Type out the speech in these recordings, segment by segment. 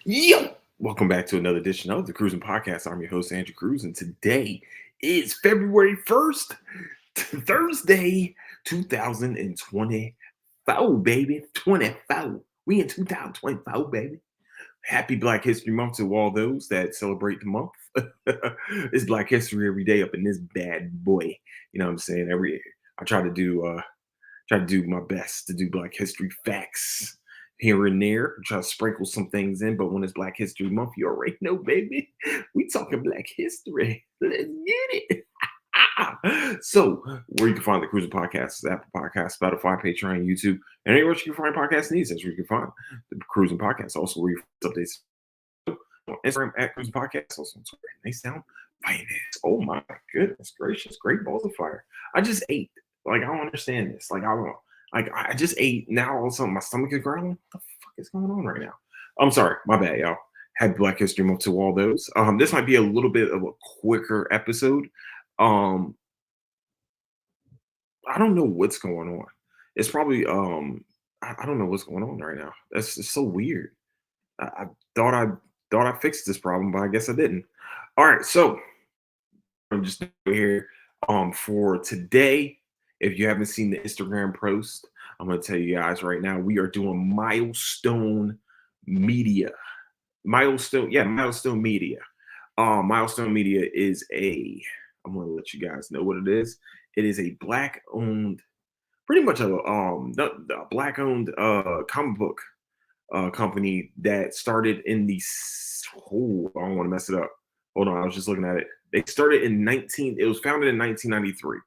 Yo, welcome back to another edition of the Cruising Podcast. I'm your host, Andrew Cruz, and today is February 1st, Thursday, 2024, baby. 24. We in 2024, baby. Happy Black History Month to all those that celebrate the month. It's Black History every day up in this bad boy. You know what I'm saying? I try to do my best to do Black History facts here and there. Try to sprinkle some things in, but when it's Black History Month, you already know, baby. We talking Black History. Let's get it. So, where you can find the Cruising Podcast is Apple Podcasts, Spotify, Patreon, YouTube, and anywhere you can find podcast needs. That's where you can find the Cruising Podcast. Also, where you find updates on Instagram at Cruising Podcast. Also on Twitter. They sound finance. Oh my goodness gracious! Great balls of fire. I just ate. Like I don't understand this. I just ate. Now all of a sudden my stomach is growling. What the fuck is going on right now? I'm sorry. My bad, y'all. Happy Black History Month to all those. This might be a little bit of a quicker episode. Um, I don't know what's going on. It's probably I don't know what's going on right now. That's just so weird. I thought I fixed this problem, but I guess I didn't. All right, so I'm just here for today. If you haven't seen the Instagram post, I'm gonna tell you guys right now, we are doing Milestone Media. Milestone Media. Milestone Media is I'm gonna let you guys know what it is. It is a black owned, pretty much a black owned comic book company that started in I don't want to mess it up. Hold on, I was just looking at it. They started it was founded in 1993.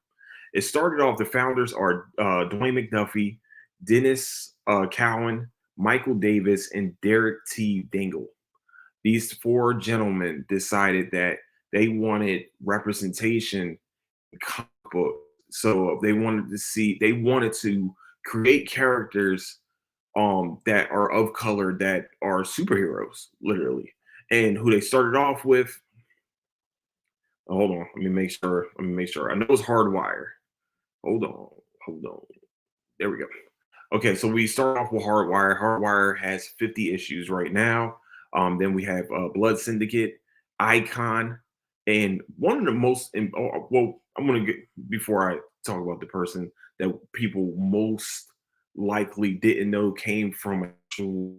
It started off, the founders are Dwayne McDuffie, Dennis Cowan, Michael Davis, and Derek T. Dingle. These four gentlemen decided that they wanted representation in comic book. So they wanted to create characters that are of color that are superheroes, literally. And who they started off with, hold on, let me make sure. I know it's Hardwire. Hold on. There we go. Okay, so we start off with Hardwire. Hardwire has 50 issues right now. Then we have Blood Syndicate, Icon, and one of the most. Well, I'm gonna get before I talk about the person that people most likely didn't know came from actual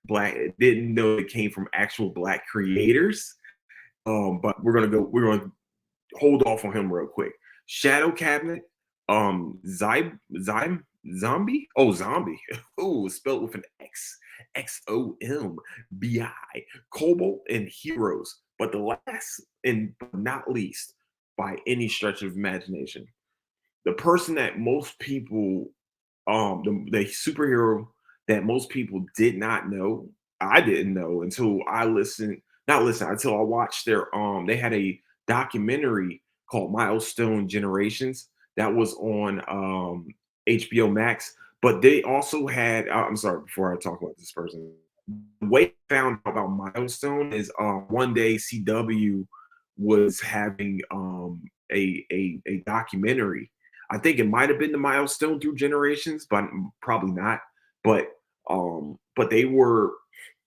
black didn't know it came from actual black creators. But We're gonna hold off on him real quick. Shadow Cabinet, Zombie. Oh, Zombie. Oh, spelled with an X. XOMBI. Cobalt and Heroes. But the last and not least, by any stretch of imagination, the person that most people, the superhero that most people did not know, I didn't know until until I watched they had a documentary called Milestone Generations that was on HBO Max. But they also had, I'm sorry, before I talk about this person, the way I found out about Milestone is one day CW was having a documentary. I think it might have been the Milestone through Generations, but probably not. But they were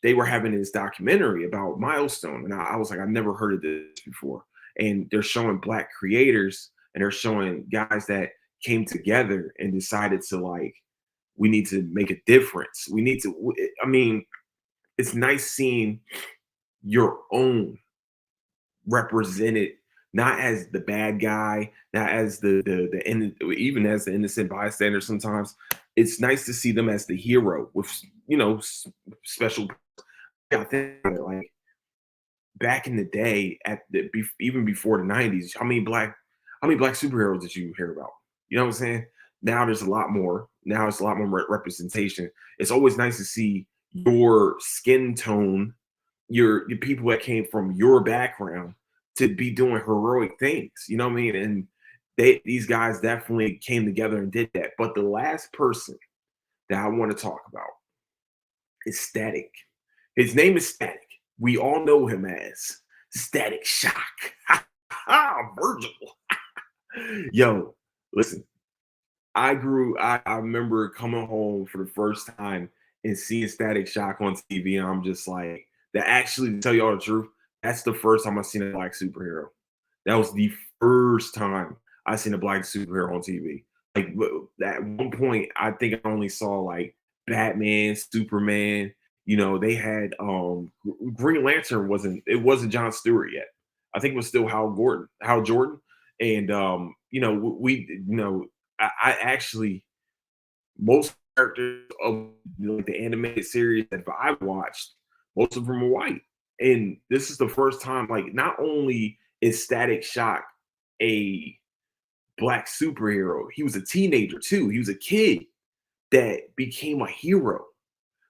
having this documentary about Milestone, and I was like, I've never heard of this before. And they're showing black creators, and they're showing guys that came together and decided to, like, we need to make a difference. We need to. I mean, it's nice seeing your own represented, not as the bad guy, not as even as the innocent bystander. Sometimes it's nice to see them as the hero with, special. I think about it, like back in the day, even before the '90s, how many black superheroes did you hear about? You know what I'm saying? Now there's a lot more. Now it's a lot more representation. It's always nice to see your skin tone, your people that came from your background to be doing heroic things. You know what I mean? And these guys definitely came together and did that. But the last person that I want to talk about is Static. His name is Static. We all know him as Static Shock. Virgil. Yo, listen, I remember coming home for the first time and seeing Static Shock on TV, and I'm just like, that actually, to tell y'all the truth, that's the first time I've seen a black superhero. That was the first time I seen a black superhero on TV. Like at one point, I think I only saw like Batman, Superman. You know, they had Green Lantern wasn't John Stewart yet. I think it was still Hal Jordan. And you know, I actually most characters of like the animated series that I watched, most of them are white. And this is the first time, like, not only is Static Shock a black superhero, he was a teenager too. He was a kid that became a hero.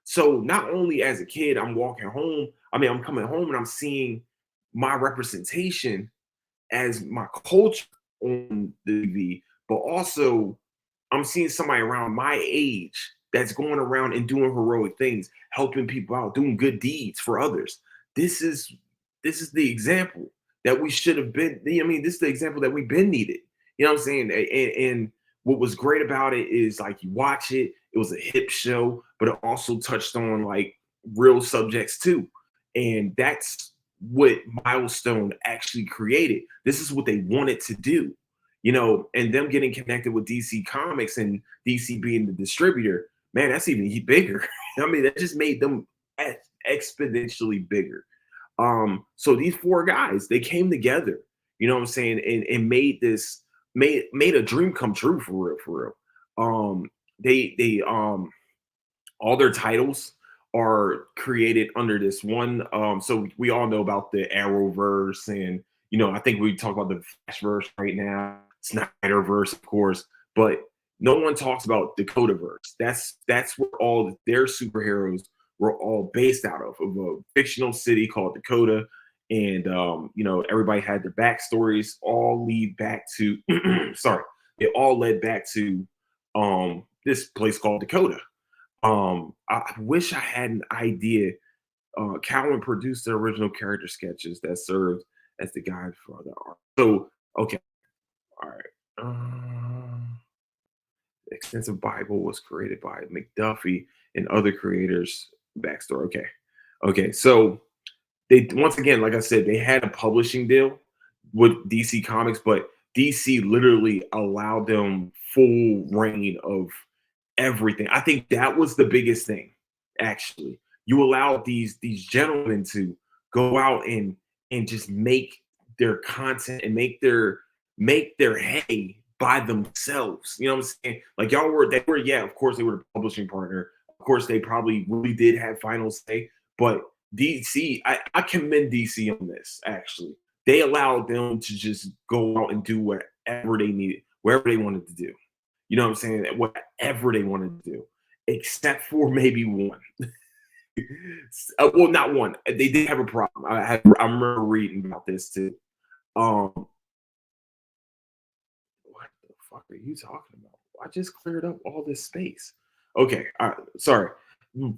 So not only as a kid, I'm walking home, I'm coming home and I'm seeing my representation as my culture on the TV, but also I'm seeing somebody around my age that's going around and doing heroic things, helping people out, doing good deeds for others. This is this is the example that we should have been. This is the example that we've been needed. You know what I'm saying? And what was great about it is like you watch it, it was a hip show, but it also touched on like real subjects too. And that's what Milestone actually created. This is what they wanted to do, you know, and them getting connected with DC Comics and DC being the distributor, man, that's even bigger. That just made them exponentially bigger. So these four guys, they came together, you know what I'm saying, and made a dream come true for real, for real. They all their titles are created under this one. So we all know about the Arrowverse, and you know, I think we talk about the Flashverse right now, Snyderverse, of course, but no one talks about Dakotaverse. That's where all their superheroes were all based out of a fictional city called Dakota. And you know, everybody had their backstories, all lead back to sorry, it all led back to this place called Dakota. I wish I had an idea. Cowan produced the original character sketches that served as the guide for the art. So, okay, all right. The extensive Bible was created by McDuffie and other creators. Backstory. Okay, okay. So they once again, like I said, they had a publishing deal with DC Comics, but DC literally allowed them full reign of everything. I think that was the biggest thing, actually. You allowed these gentlemen to go out and just make their content and make their hay by themselves. You know what I'm saying? Like they were, yeah, of course they were the publishing partner. Of course, they probably really did have final say, but DC, I commend DC on this, actually. They allowed them to just go out and do whatever they needed, wherever they wanted to do. You know what I'm saying? Whatever they wanted to do, except for maybe one. Well, not one. They did have a problem. I remember reading about this too. Um, what the fuck are you talking about? I just cleared up all this space. Okay, sorry.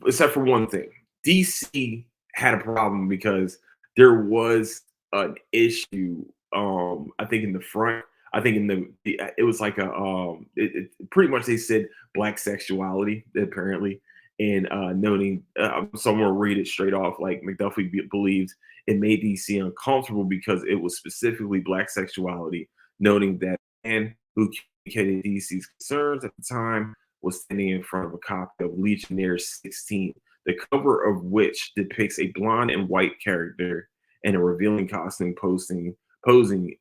Except for one thing, DC had a problem because there was an issue. I think in the front. I think in it was like pretty much they said black sexuality apparently, and noting. So I'm gonna read it straight off. Like McDuffie believed it made DC uncomfortable because it was specifically black sexuality, noting that man who communicated DC's concerns at the time was standing in front of a copy of Legionnaire 16, the cover of which depicts a blonde and white character in a revealing costume posing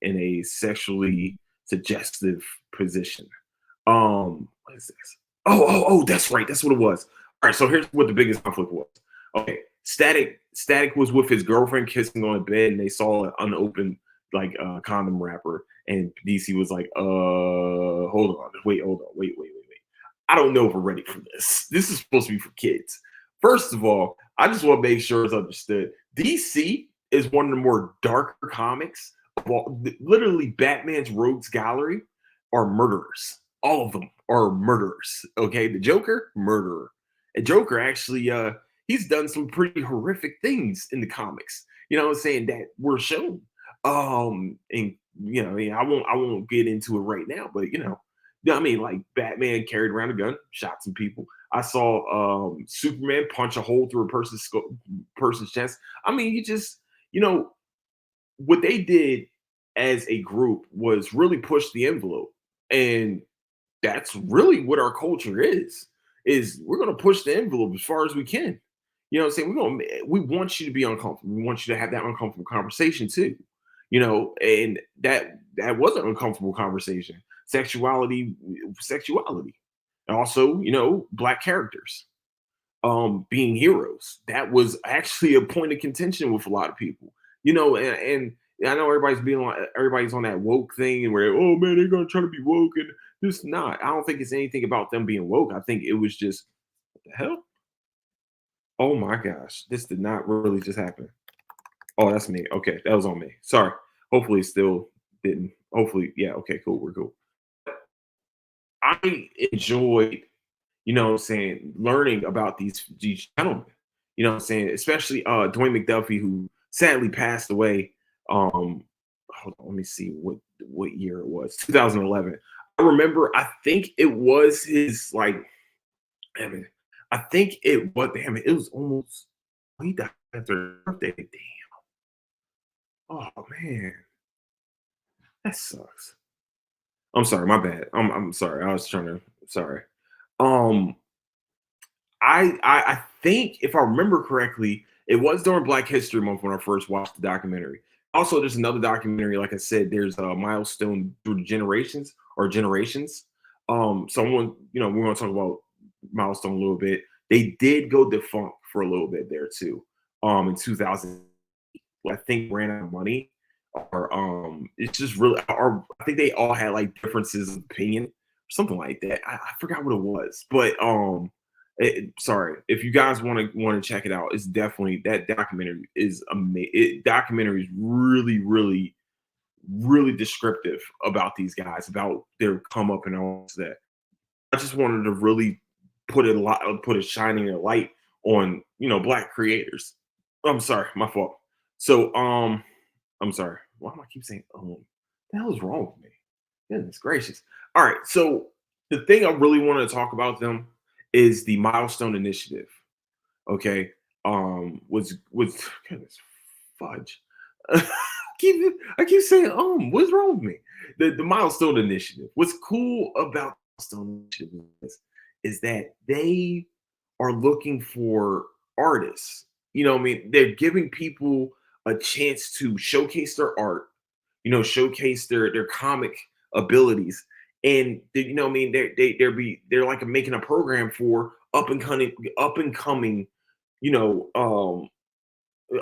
in a sexually suggestive position. What is this? Oh, that's right. That's what it was. All right, so here's what the biggest conflict was. Okay, Static was with his girlfriend kissing on a bed, and they saw an unopened like condom wrapper, and DC was like, hold on, wait. I don't know if we're ready for this. This is supposed to be for kids. First of all, I just want to make sure it's understood. DC is one of the more darker comics of all. Literally, Batman's Rogues Gallery are murderers. All of them are murderers. Okay, the Joker, murderer. And Joker actually, he's done some pretty horrific things in the comics. You know what I'm saying, that were shown. And you know, I won't get into it right now, but you know, like Batman carried around a gun, shot some people. I saw Superman punch a hole through a person's chest. I mean, you just, you know, what they did as a group was really push the envelope. And that's really what our culture is we're going to push the envelope as far as we can. You know what I'm saying? We want you to be uncomfortable. We want you to have that uncomfortable conversation too. And that was an uncomfortable conversation. Sexuality. And also, black characters being heroes. That was actually a point of contention with a lot of people. And I know everybody's on that woke thing and where, oh man, they're gonna try to be woke and this not. I don't think it's anything about them being woke. I think it was just what the hell? Oh my gosh, this did not really just happen. Oh, that's me. Okay, that was on me. Sorry. Hopefully it still didn't. Hopefully, yeah, okay, cool. We're cool. I enjoyed, what I'm saying, learning about these gentlemen. What I'm saying, especially Dwayne McDuffie, who sadly passed away. Hold on, let me see what year it was. 2011. I remember. I think it was his like. Damn it. I think it was. Damn it. It was almost. He died after his birthday. Damn. Oh man, that sucks. I'm sorry. My bad. I'm sorry. I was trying to. Sorry. Um, I think if I remember correctly, it was during Black History Month when I first watched the documentary. Also, there's another documentary, like I said, there's a Milestone through generations or generations. Someone, we're gonna talk about Milestone a little bit. They did go defunct for a little bit there too. In 2000, I think ran out of money, or it's just really, or I think they all had like differences of opinion, or something like that. I forgot what it was, but sorry if you guys want to check it out. It's definitely that documentary is amazing. Documentary is really, really, really descriptive about these guys, about their come up and all that. I just wanted to really put a shining a light on black creators. I'm sorry, my fault. So I'm sorry. Why do I keep saying the hell is wrong with me? Goodness gracious. All right. So the thing I really want to talk about them is the Milestone Initiative. Okay. Was goodness fudge. I keep saying what's wrong with me? The Milestone Initiative. What's cool about Milestone Initiative is that they are looking for artists. What I mean, they're giving people a chance to showcase their art, showcase their comic abilities, and what I mean, they're like making a program for up and coming, you know, um,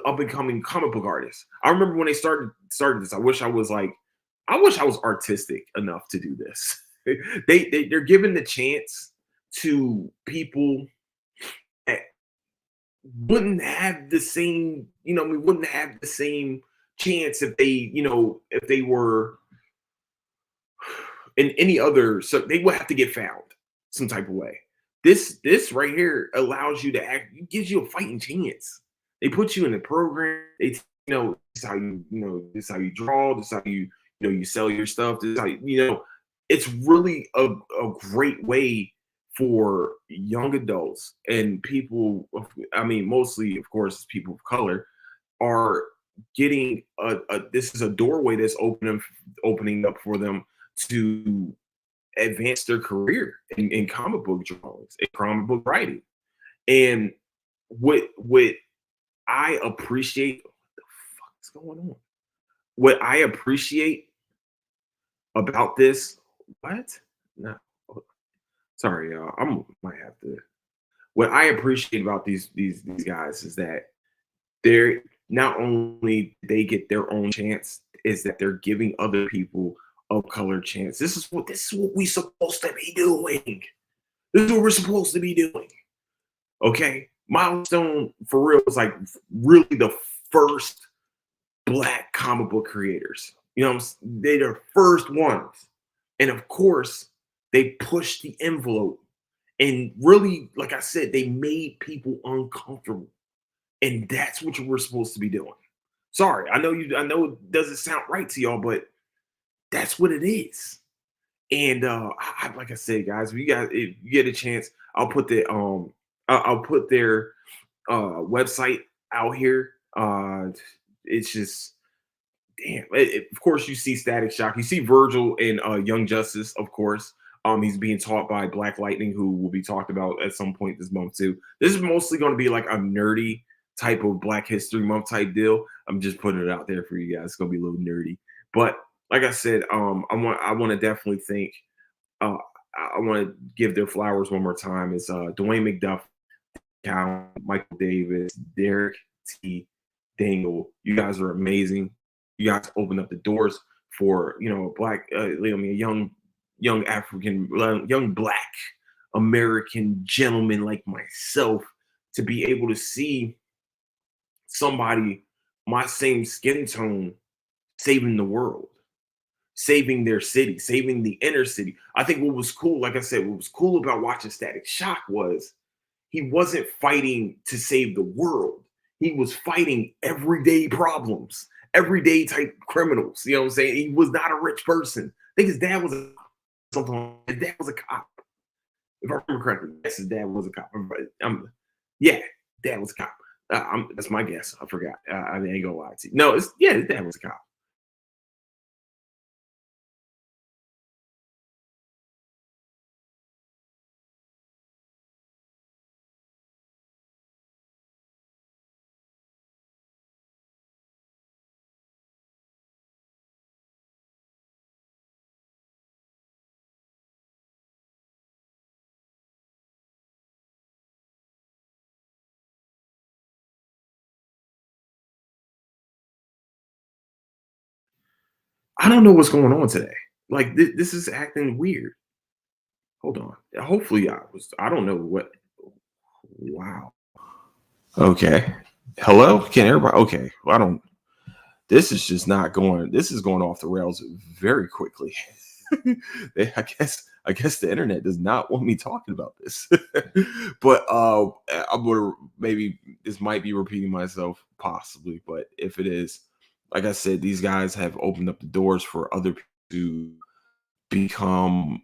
up and coming comic book artists. I remember when they started this. I wish I was artistic enough to do this. They're giving the chance to people that wouldn't have the same, we wouldn't have the same chance if they were in any other, so they would have to get found some type of way. This right here allows you to act, it gives you a fighting chance. They put you in the program. This is how this is how you draw, this is how you sell your stuff, this is how it's really a great way for young adults and people I mean, mostly of course people of color are getting this is a doorway that's opening up for them to advance their career in comic book drawings and comic book writing. And what I appreciate, what the fuck is going on? What I appreciate about this, what? No, sorry, y'all. Might have to. What I appreciate about these guys is that they're not only they get their own chance, is that they're giving other people of color chance. This is what we supposed to be doing. This is what we're supposed to be doing. Okay. Milestone for real was like really the first black comic book creators. They're the first ones. And of course, they pushed the envelope and really, like I said, they made people uncomfortable. And that's what we're supposed to be doing. Sorry, I know it doesn't sound right to y'all, but that's what it is. And like I said, guys, if you get a chance, I'll put I'll put their website out here. It's just damn. Of course, you see Static Shock. You see Virgil and Young Justice, of course. He's being taught by Black Lightning, who will be talked about at some point this month too. This is mostly going to be like a nerdy type of Black History Month type deal. I'm just putting it out there for you guys. It's going to be a little nerdy, but like I said, I want to definitely thank. Uh, I want to give their flowers one more time. It's Dwayne McDuff, Michael Davis, Derek T. Dangle. You guys are amazing. You guys open up the doors for black, a young African, young black American gentleman like myself to be able to see somebody my same skin tone saving the world, saving their city, saving the inner city. I think what was cool, like I said, what was cool about watching Static Shock was he wasn't fighting to save the world. He was fighting everyday problems, everyday type criminals. You know what I'm saying? He was not a rich person. I think his dad was something. His dad was a cop. If I remember correctly, yes, his dad was a cop. Yeah, dad was a cop. That's my guess. I forgot. I ain't gonna lie to you. No, his dad was a cop. I don't know what's going on today. Like this is acting weird. Hold on. Hopefully I was. I don't know what. Wow. Okay. Hello? Can everybody? Okay. Well, I don't. This is just not going. This is going off the rails very quickly. I guess the internet does not want me talking about this. But I'm gonna maybe this might be repeating myself, possibly. But if it is, like I said, these guys have opened up the doors for other people to become,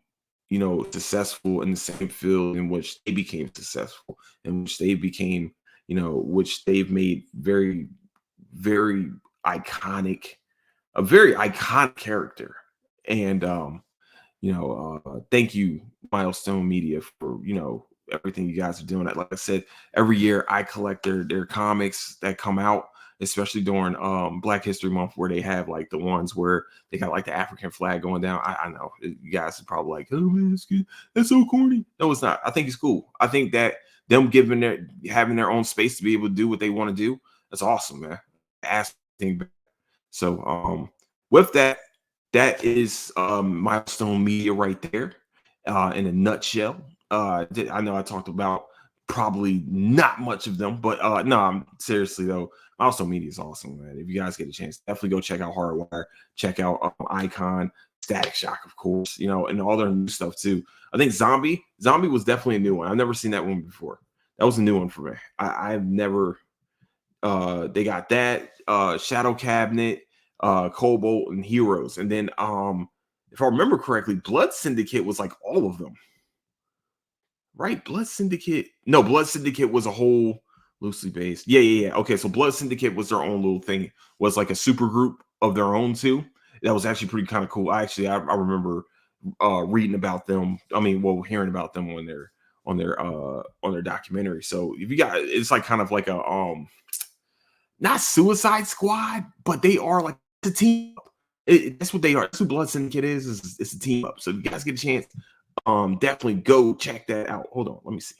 successful in the same field in which they became successful, in which they became, which they've made very, very iconic, a very iconic character. And thank you, Milestone Media, for everything you guys are doing. Like I said, every year I collect their comics that come out, especially during Black History Month, where they have like the ones where they got like the African flag going down. I know you guys are probably like, oh man, that's good. That's so corny. No, it's not. I think it's cool. I think that them having their own space to be able to do what they want to do, that's awesome, man. Ask so with that, that is Milestone Media right there in a nutshell. I know I talked about probably not much of them, but no, I'm seriously though. Milestone Media is awesome, man. If you guys get a chance, definitely go check out Hardwire, check out Icon, Static Shock, of course, and all their new stuff too. I think Zombie was definitely a new one. I've never seen that one before. That was a new one for me. I've never they got that Shadow Cabinet, Cobalt, and Heroes, and then if I remember correctly, Blood Syndicate was like all of them, right? Blood Syndicate, no, Blood Syndicate was a whole loosely based. Yeah. Okay, so Blood Syndicate was their own little thing, was like a super group of their own too. That was actually pretty kind of cool. I remember reading about them. I mean, well, hearing about them on their documentary. So if you got, it's like kind of like a not Suicide Squad, but they are like a team up. That's what they are. That's what Blood Syndicate is it's a team up. So if you guys get a chance, definitely go check that out. Hold on, let me see.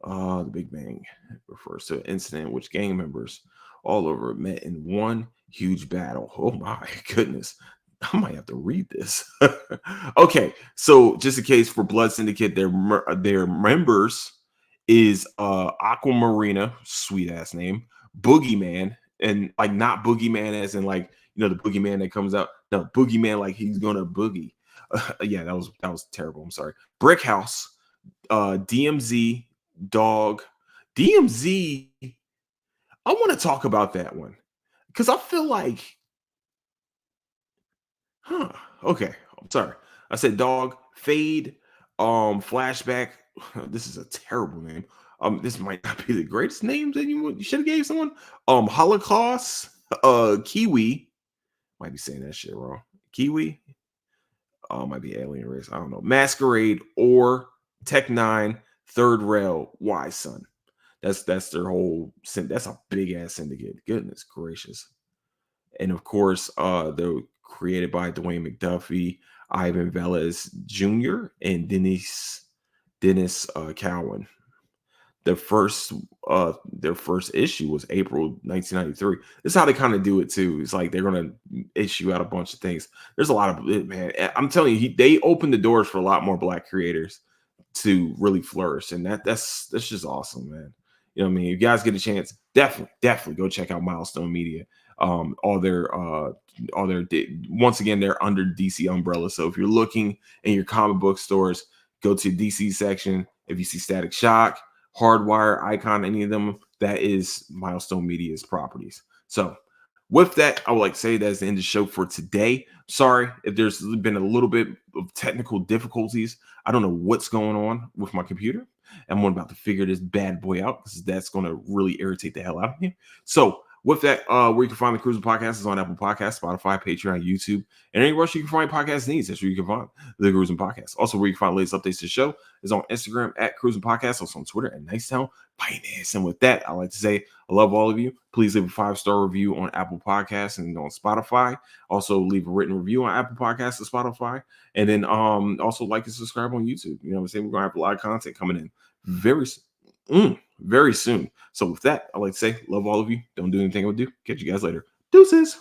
The Big Bang refers to an incident in which gang members all over met in one huge battle. Oh my goodness. I might have to read this. Okay, so just in case for Blood Syndicate, their members is Aquamarina, sweet ass name, Boogeyman, and like not Boogeyman as in like the Boogeyman that comes out. No, Boogeyman like he's gonna boogie. Yeah, that was terrible. I'm sorry. Brick House, DMZ, Dog, DMZ. I want to talk about that one because I feel like, huh? Okay, I'm sorry. I said dog, fade, flashback. This is a terrible name. This might not be the greatest names that you should have gave someone. Holocaust, Kiwi. Might be saying that shit wrong. Kiwi. Might be alien race. I don't know. Masquerade or Tech Nine, Third Rail, Y Son. That's their whole. That's a big ass syndicate. Goodness gracious. And of course, they're created by Dwayne McDuffie, Ivan Velez Jr., and Dennis Cowan. Their first issue was April 1993. This is how they kind of do it too. It's like they're gonna issue out a bunch of things. There's a lot of man. I'm telling you, they opened the doors for a lot more black creators to really flourish, and that's just awesome, man. You know what I mean? If you guys get a chance, definitely go check out Milestone Media. All their once again, they're under DC umbrella. So if you're looking in your comic book stores, go to DC section. If you see Static Shock, Hardwire, Icon, any of them, that is Milestone Media's properties. So with that, I would like to say that's the end of the show for today. Sorry if there's been a little bit of technical difficulties. I don't know what's going on with my computer. I'm about to figure this bad boy out because that's going to really irritate the hell out of me. So with that, where you can find the Cruising Podcast is on Apple Podcasts, Spotify, Patreon, YouTube, and anywhere else you can find podcast needs. That's where you can find the Cruising Podcast. Also, where you can find latest updates to the show is on Instagram at Cruising Podcast, also on Twitter at Nicetown Finance. And with that, I like to say I love all of you. Please leave a 5-star review on Apple Podcasts and on Spotify. Also, leave a written review on Apple Podcasts and Spotify. And then also like and subscribe on YouTube. You know what I'm saying? We're gonna have a lot of content coming in very soon. So with that, I like to say, love all of you. Don't do anything I would do. Catch you guys later. Deuces.